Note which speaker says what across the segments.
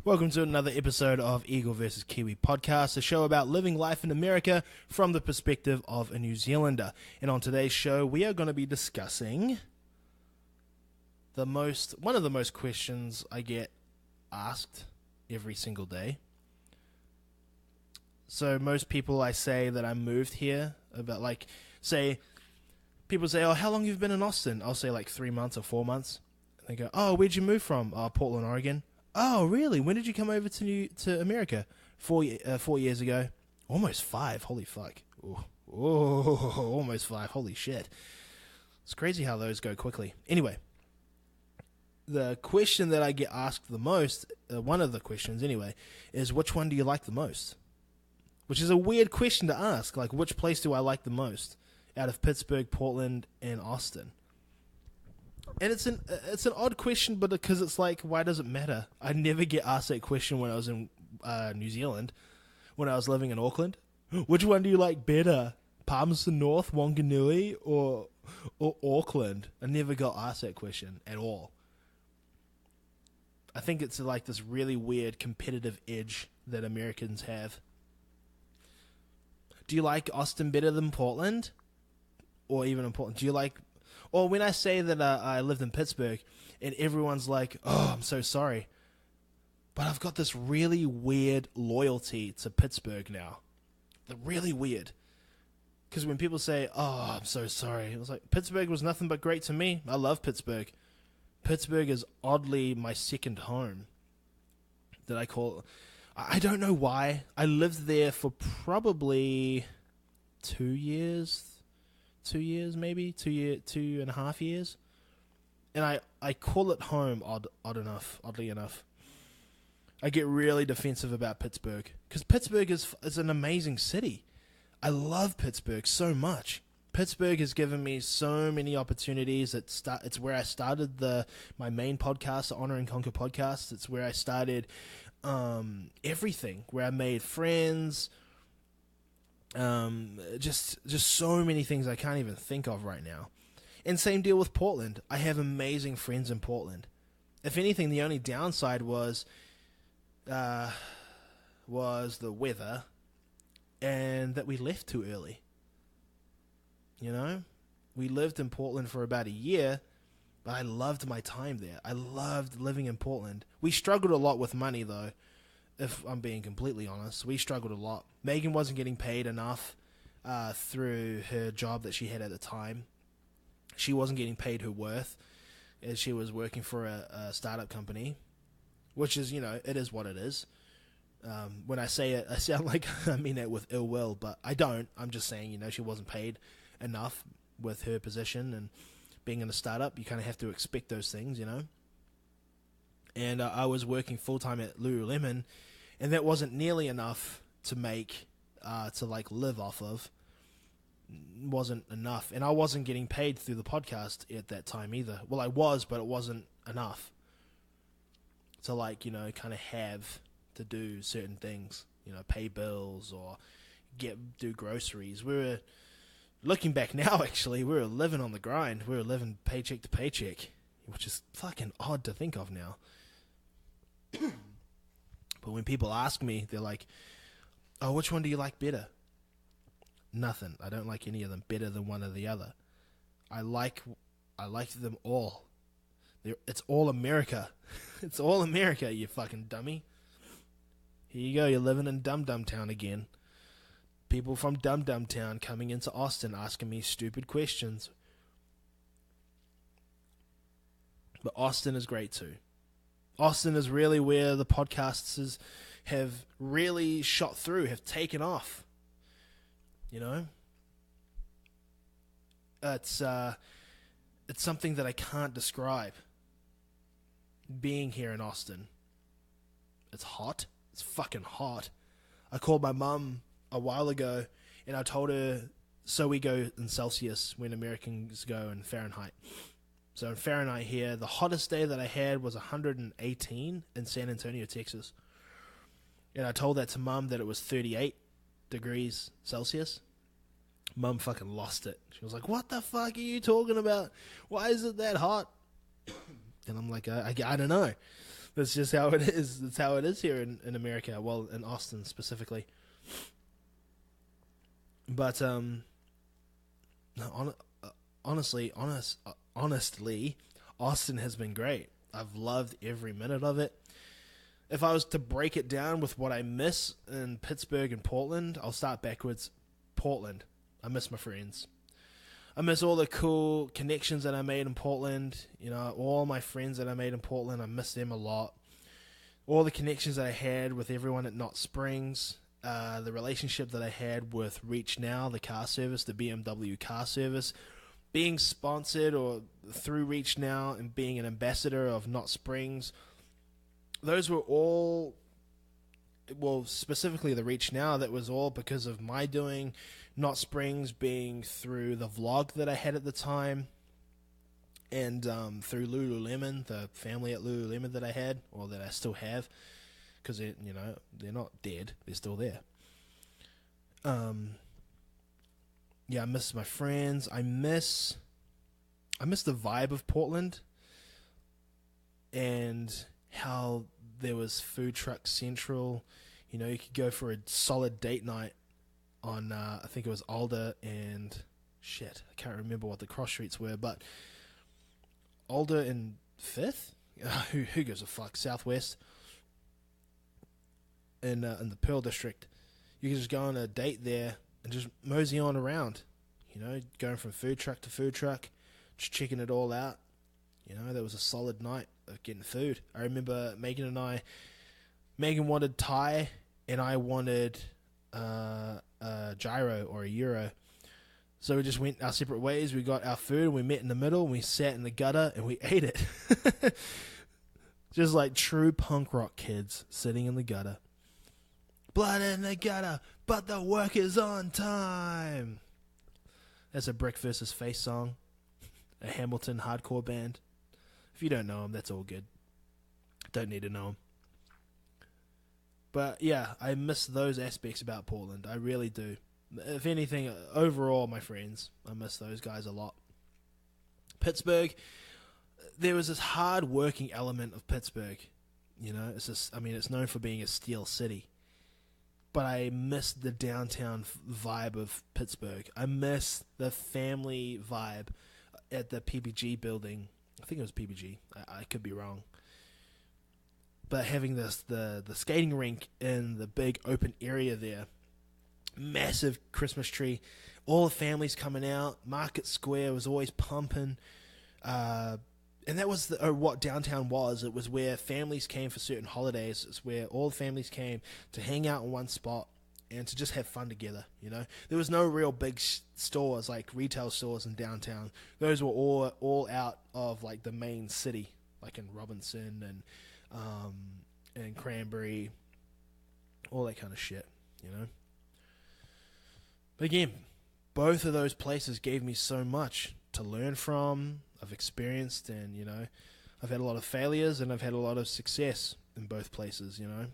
Speaker 1: Welcome to another episode of Eagle vs. Kiwi podcast, a show about living life in America from the perspective of a New Zealander. And on today's show, we are going to be discussing one of the most questions I get asked every single day. So most people I say that I moved here, about people say, oh, how long have you been in Austin? I'll say like 3 months or 4 months. And they go, oh, where'd you move from? Oh, Portland, Oregon. Oh, really? When did you come over to America? 4 years ago. Almost 5. Holy fuck. Ooh. Almost 5. Holy shit. It's crazy how those go quickly. Anyway, the question that I get asked the most, one of the questions anyway, is which one do you like the most? Which is a weird question to ask. Like, which place do I like the most out of Pittsburgh, Portland, and Austin? And it's an odd question, but because it's like, why does it matter? I never get asked that question when I was in New Zealand, when I was living in Auckland. Which one do you like better, Palmerston North, Wanganui, or Auckland? I never got asked that question at all. I think it's like this really weird competitive edge that Americans have. Do you like Austin better than Portland? Or even in Portland? Do you like... Or when I say that I lived in Pittsburgh, and everyone's like, oh, I'm so sorry. But I've got this really weird loyalty to Pittsburgh now. Really weird. Because when people say, oh, I'm so sorry, it was like, Pittsburgh was nothing but great to me. I love Pittsburgh. Pittsburgh is oddly my second home that I call... I don't know why. I lived there for probably 2 years... 2 years, maybe 2.5 years, and I call it home. Oddly enough, I get really defensive about Pittsburgh because Pittsburgh is an amazing city. I love Pittsburgh so much. Pittsburgh has given me so many opportunities. It's where I started my main podcast, the Honor and Conquer podcast. It's where I started everything. Where I made friends. Just so many things I can't even think of right now. And same deal with Portland. I have amazing friends in Portland. If anything, the only downside was the weather and that we left too early. You know? We lived in Portland for about a year, but I loved my time there. I loved living in Portland. We struggled a lot with money, though. If I'm being completely honest, we struggled a lot. Megan wasn't getting paid enough through her job that she had at the time. She wasn't getting paid her worth as she was working for a startup company, which is, it is what it is. When I say it, I sound like I mean it with ill will, but I don't. I'm just saying, she wasn't paid enough with her position, and being in a startup, you kind of have to expect those things, And I was working full-time at Lululemon, and that wasn't nearly enough to make, to live off of. Wasn't enough. And I wasn't getting paid through the podcast at that time either. Well, I was, but it wasn't enough to, kind of have to do certain things. Pay bills or do groceries. Looking back now, actually, we were living on the grind. We were living paycheck to paycheck, which is fucking odd to think of now. But when people ask me, they're like, oh, which one do you like better? Nothing. I don't like any of them better than one or the other. I like them all. It's all America. It's all America, you fucking dummy. Here you go, you're living in Dum Dum Town again. People from Dum Dum Town coming into Austin asking me stupid questions. But Austin is great too. Austin is really where the podcasts have really shot through, have taken off. It's something that I can't describe. Being here in Austin. It's hot. It's fucking hot. I called my mum a while ago, and I told her, so we go in Celsius when Americans go in Fahrenheit. So in Fahrenheit here, the hottest day that I had was 118 in San Antonio, Texas. And I told that to Mum that it was 38 degrees Celsius. Mum fucking lost it. She was like, what the fuck are you talking about? Why is it that hot? And I'm like, I don't know. That's just how it is. That's how it is here in America. Well, in Austin specifically. But no, honestly, Austin has been great. I've loved every minute of it. If I was to break it down with what I miss in Pittsburgh and Portland, I'll start backwards. Portland. I miss my friends. I miss all the cool connections that I made in Portland. You know, all my friends that I made in Portland, I miss them a lot. All the connections that I had with everyone at Knott Springs. The relationship that I had with Reach Now, the car service, the BMW car service. Being sponsored or through Reach Now and being an ambassador of Knott Springs. Those were all, well, specifically the Reach Now, that was all because of my doing. Knott Springs being through the vlog that I had at the time, and through Lululemon, the family at Lululemon that I had, or that I still have, because they're not dead, they're still there. Yeah, I miss my friends. I miss the vibe of Portland, and how there was food truck central. You know, you could go for a solid date night on, I think it was Alder and, shit, I can't remember what the cross streets were, but Alder and 5th? Who gives a fuck? Southwest. In the Pearl District. You can just go on a date there and just mosey on around. You know, going from food truck to food truck, just checking it all out. You know, there was a solid night of getting food. I remember Megan wanted Thai, and I wanted a gyro or a euro. So we just went our separate ways. We got our food, and we met in the middle, and we sat in the gutter, and we ate it. Just like true punk rock kids sitting in the gutter. Blood in the gutter, but the work is on time. That's a Brick vs. Face song. A Hamilton hardcore band. If you don't know them, that's all good. Don't need to know them. But yeah, I miss those aspects about Portland. I really do. If anything, overall, my friends, I miss those guys a lot. Pittsburgh, there was this hard-working element of Pittsburgh. You know, it's known for being a steel city. But I miss the downtown vibe of Pittsburgh. I miss the family vibe at the PPG building. I think it was PPG. I could be wrong. But having the skating rink in the big open area there, massive Christmas tree, all the families coming out, Market Square was always pumping, and that was what downtown was. It was where families came for certain holidays. It's where all the families came to hang out in one spot and to just have fun together, you know. There was no real big stores, like retail stores in downtown. Those were all out of, like, the main city, like in Robinson and Cranberry, all that kind of shit, you know. But again, both of those places gave me so much to learn from. I've experienced, and, you know, I've had a lot of failures and I've had a lot of success in both places, you know.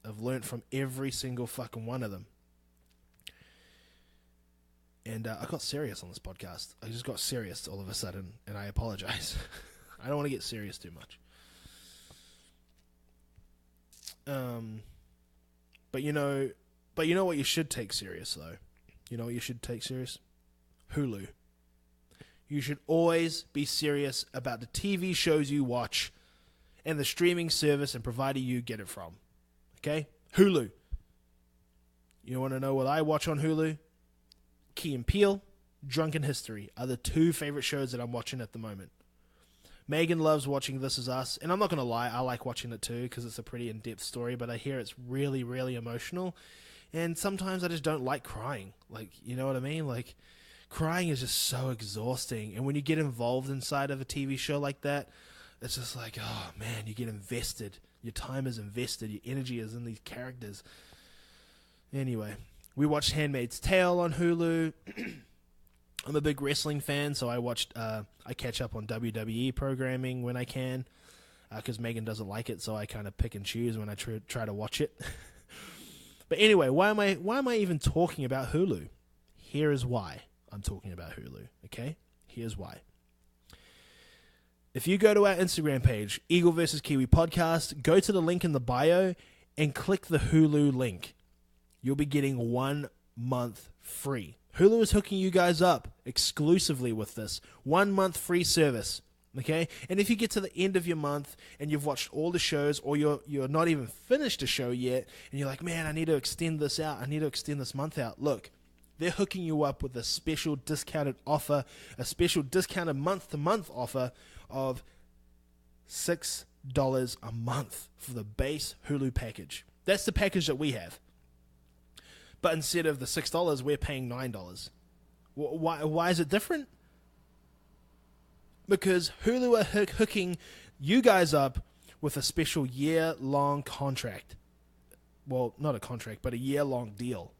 Speaker 1: I've learned from every single fucking one of them. And I got serious on this podcast. I just got serious all of a sudden, and I apologize. I don't want to get serious too much. But you know what you should take serious, though? You know what you should take serious? HULU. You should always be serious about the TV shows you watch and the streaming service and provider you get it from. Okay? HULU. You want to know what I watch on HULU? Key and Peele, Drunken History are the two favorite shows that I'm watching at the moment. Megan loves watching This Is Us, and I'm not going to lie, I like watching it too because it's a pretty in-depth story, but I hear it's really, really emotional, and sometimes I just don't like crying. Like, you know what I mean? Like, crying is just so exhausting, and when you get involved inside of a TV show like that, it's just like, oh man, you get invested. Your time is invested. Your energy is in these characters. Anyway, we watched Handmaid's Tale on HULU. I'm a big wrestling fan, so I catch up on WWE programming when I can, because Megan doesn't like it, so I kind of pick and choose when I try to watch it. But anyway, why am I even talking about HULU? Here is why I'm talking about HULU, okay? Here's why. If you go to our Instagram page, Eagle vs. Kiwi Podcast, go to the link in the bio and click the Hulu link. You'll be getting 1 month free. Hulu is hooking you guys up exclusively with this 1 month free service. Okay? And if you get to the end of your month and you've watched all the shows, or you're not even finished a show yet, and you're like, man, I need to extend this out. I need to extend this month out. Look, they're hooking you up with a special discounted offer, a special discounted month-to-month offer of $6 a month for the base Hulu package. That's the package that we have. But instead of the $6, we're paying $9. Why is it different? Because Hulu are hooking you guys up with a special year-long contract. Well, not a contract, but a year-long deal.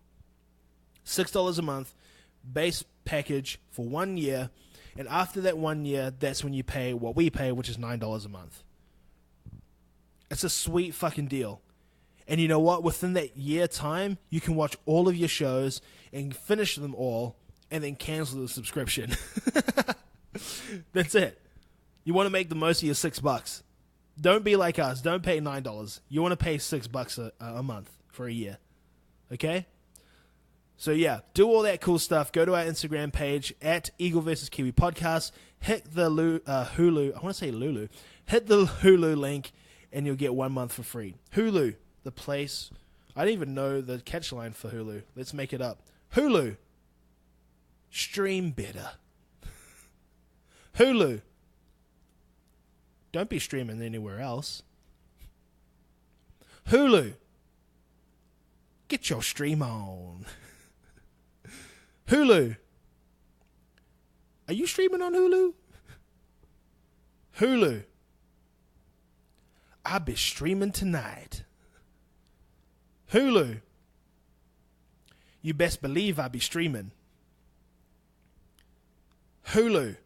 Speaker 1: $6 a month, base package for 1 year, and after that 1 year, that's when you pay what we pay, which is $9 a month. It's a sweet fucking deal. And you know what? Within that year time, you can watch all of your shows and finish them all, and then cancel the subscription. That's it. You want to make the most of your $6. Don't be like us. Don't pay $9. You want to pay $6 a month for a year. Okay? So yeah, do all that cool stuff. Go to our Instagram page at Eagle vs. Kiwi Podcast. Hit the Hulu. I want to say Lulu. Hit the Hulu link, and you'll get 1 month for free. Hulu, the place. I don't even know the catch line for Hulu. Let's make it up. Hulu. Stream better. Hulu. Don't be streaming anywhere else. Hulu. Get your stream on. Hulu. Are you streaming on Hulu? Hulu. I'll be streaming tonight. Hulu. You best believe I'll be streaming. Hulu.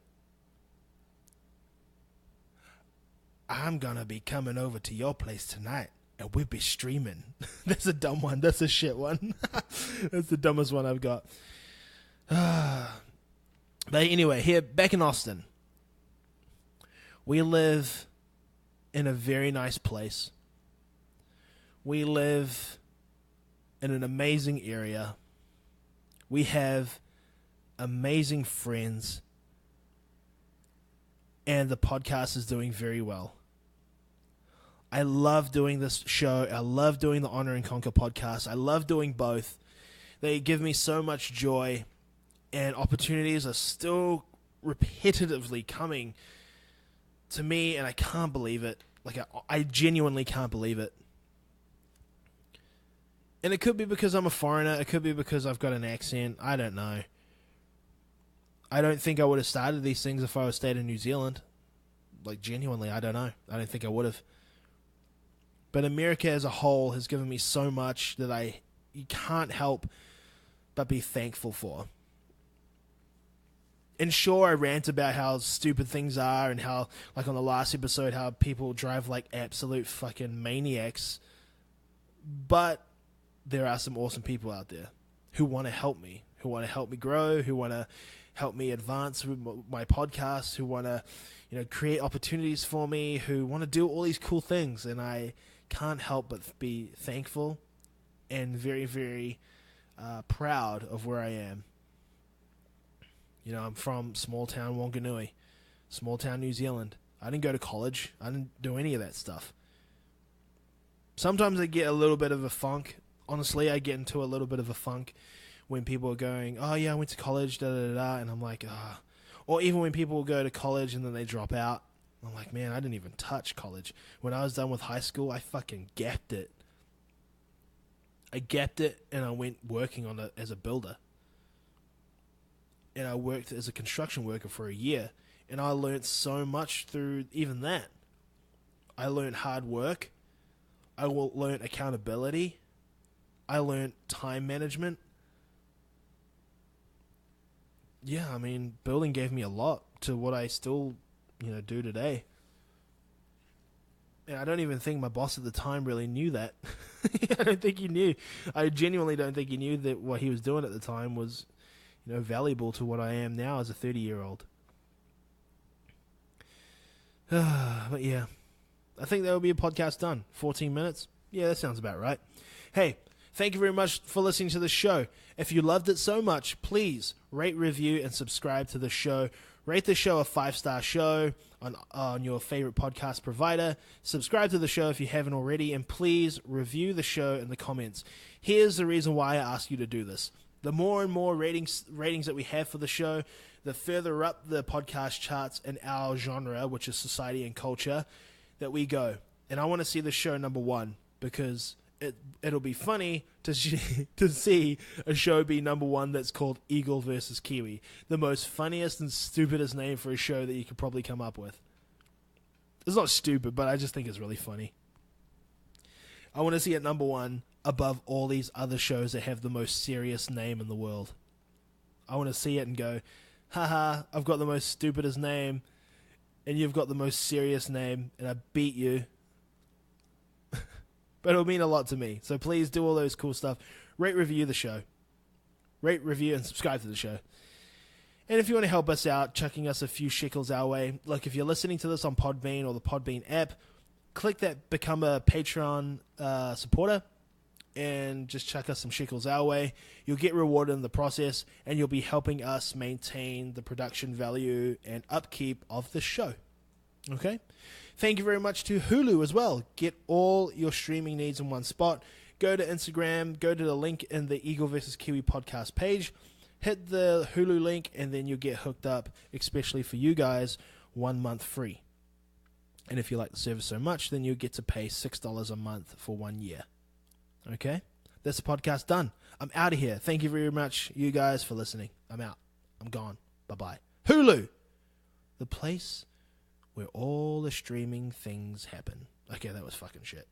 Speaker 1: I'm gonna be coming over to your place tonight, and we'll be streaming. That's a dumb one. That's a shit one. That's the dumbest one I've got. But anyway, here, back in Austin, we live in a very nice place. We live in an amazing area. We have amazing friends. And the podcast is doing very well. I love doing this show. I love doing the Honor and Conquer podcast. I love doing both. They give me so much joy, and opportunities are still repetitively coming to me, and I can't believe it. Like, I genuinely can't believe it. And it could be because I'm a foreigner. It could be because I've got an accent. I don't know. I don't think I would have started these things if I was stayed in New Zealand. Like, genuinely, I don't know. I don't think I would have. But America as a whole has given me so much that you can't help but be thankful for. And sure, I rant about how stupid things are and how, like on the last episode, how people drive like absolute fucking maniacs. But there are some awesome people out there who want to help me, who want to help me grow, who want to help me advance with my podcast, who want to, create opportunities for me, who want to do all these cool things. And I can't help but be thankful and very, very proud of where I am. I'm from small town Wanganui, small town New Zealand. I didn't go to college. I didn't do any of that stuff. Sometimes I get a little bit of a funk. Honestly, I get into a little bit of a funk when people are going, oh yeah, I went to college, da-da-da-da, and I'm like, ah. Or even when people go to college and then they drop out. I'm like, man, I didn't even touch college. When I was done with high school, I fucking gapped it. I gapped it, and I went working on it as a builder. And I worked as a construction worker for a year, and I learned so much through even that. I learned hard work. I learned accountability. I learned time management. Yeah, I mean, building gave me a lot to what I still, do today. And I don't even think my boss at the time really knew that. I don't think he knew. I genuinely don't think he knew that what he was doing at the time was, valuable to what I am now as a 30-year-old. But yeah, I think that will be a podcast done. 14 minutes. Yeah, that sounds about right. Hey, thank you very much for listening to the show. If you loved it so much, please rate, review, and subscribe to the show. Rate the show a 5-star show on your favorite podcast provider. Subscribe to the show if you haven't already, and please review the show in the comments. Here's the reason why I ask you to do this. The more and more ratings that we have for the show, the further up the podcast charts in our genre, which is society and culture, that we go. And I want to see the show number one, because it'll be funny to see a show be number one that's called Eagle versus Kiwi. The most funniest and stupidest name for a show that you could probably come up with. It's not stupid, but I just think it's really funny. I want to see it number one above all these other shows that have the most serious name in the world. I want to see it and go, haha, I've got the most stupidest name, and you've got the most serious name, and I beat you. But it'll mean a lot to me. So please do all those cool stuff. Rate, review the show. Rate, review, and subscribe to the show. And if you want to help us out, chucking us a few shekels our way, like if you're listening to this on Podbean or the Podbean app, click that Become a Patreon supporter and just chuck us some shekels our way. You'll get rewarded in the process, and you'll be helping us maintain the production value and upkeep of the show. Okay? Thank you very much to HULU as well. Get all your streaming needs in one spot. Go to Instagram, go to the link in the Eagle vs. Kiwi podcast page, hit the HULU link, and then you'll get hooked up, especially for you guys, 1 month free. And if you like the service so much, then you'll get to pay $6 a month for 1 year. Okay? That's the podcast done. I'm out of here. Thank you very much, you guys, for listening. I'm out. I'm gone. Bye-bye. HULU! The place where all the streaming things happen. Okay, that was fucking shit.